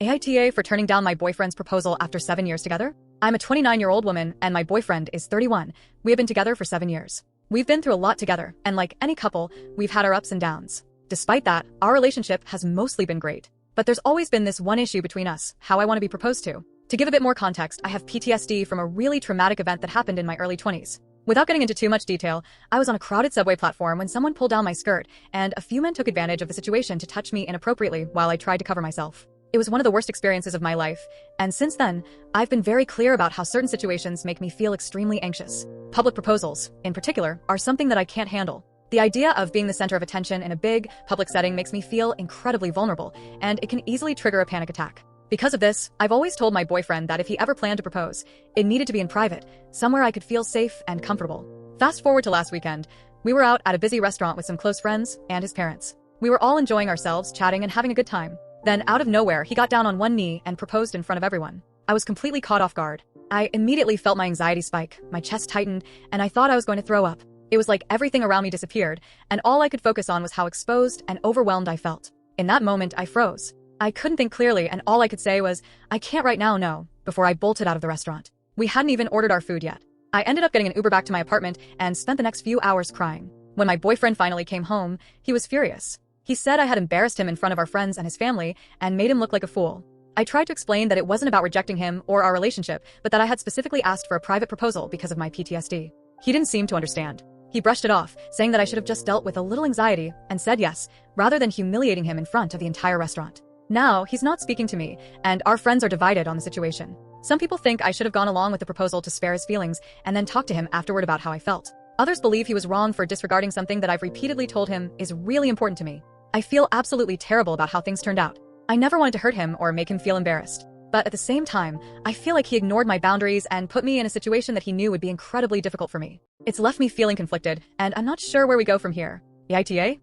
AITA for turning down my boyfriend's proposal after 7 years together? I'm a 29-year-old woman and my boyfriend is 31. We have been together for 7 years. We've been through a lot together, and like any couple, we've had our ups and downs. Despite that, our relationship has mostly been great. But there's always been this one issue between us, how I want to be proposed to. To give a bit more context, I have PTSD from a really traumatic event that happened in my early 20s. Without getting into too much detail, I was on a crowded subway platform when someone pulled down my skirt, and a few men took advantage of the situation to touch me inappropriately while I tried to cover myself. It was one of the worst experiences of my life, and since then, I've been very clear about how certain situations make me feel extremely anxious. Public proposals, in particular, are something that I can't handle. The idea of being the center of attention in a big, public setting makes me feel incredibly vulnerable, and it can easily trigger a panic attack. Because of this, I've always told my boyfriend that if he ever planned to propose, it needed to be in private, somewhere I could feel safe and comfortable. Fast forward to last weekend, we were out at a busy restaurant with some close friends and his parents. We were all enjoying ourselves, chatting and having a good time. Then, out of nowhere, he got down on one knee and proposed in front of everyone. I was completely caught off guard. I immediately felt my anxiety spike, my chest tightened, and I thought I was going to throw up. It was like everything around me disappeared, and all I could focus on was how exposed and overwhelmed I felt. In that moment, I froze. I couldn't think clearly, and all I could say was, "I can't right now, no," before I bolted out of the restaurant. We hadn't even ordered our food yet. I ended up getting an Uber back to my apartment and spent the next few hours crying. When my boyfriend finally came home, he was furious. He said I had embarrassed him in front of our friends and his family and made him look like a fool. I tried to explain that it wasn't about rejecting him or our relationship, but that I had specifically asked for a private proposal because of my PTSD. He didn't seem to understand. He brushed it off, saying that I should have just dealt with a little anxiety and said yes, rather than humiliating him in front of the entire restaurant. Now, he's not speaking to me, and our friends are divided on the situation. Some people think I should have gone along with the proposal to spare his feelings and then talk to him afterward about how I felt. Others believe he was wrong for disregarding something that I've repeatedly told him is really important to me. I feel absolutely terrible about how things turned out. I never wanted to hurt him or make him feel embarrassed. But at the same time, I feel like he ignored my boundaries and put me in a situation that he knew would be incredibly difficult for me. It's left me feeling conflicted, and I'm not sure where we go from here. AITA?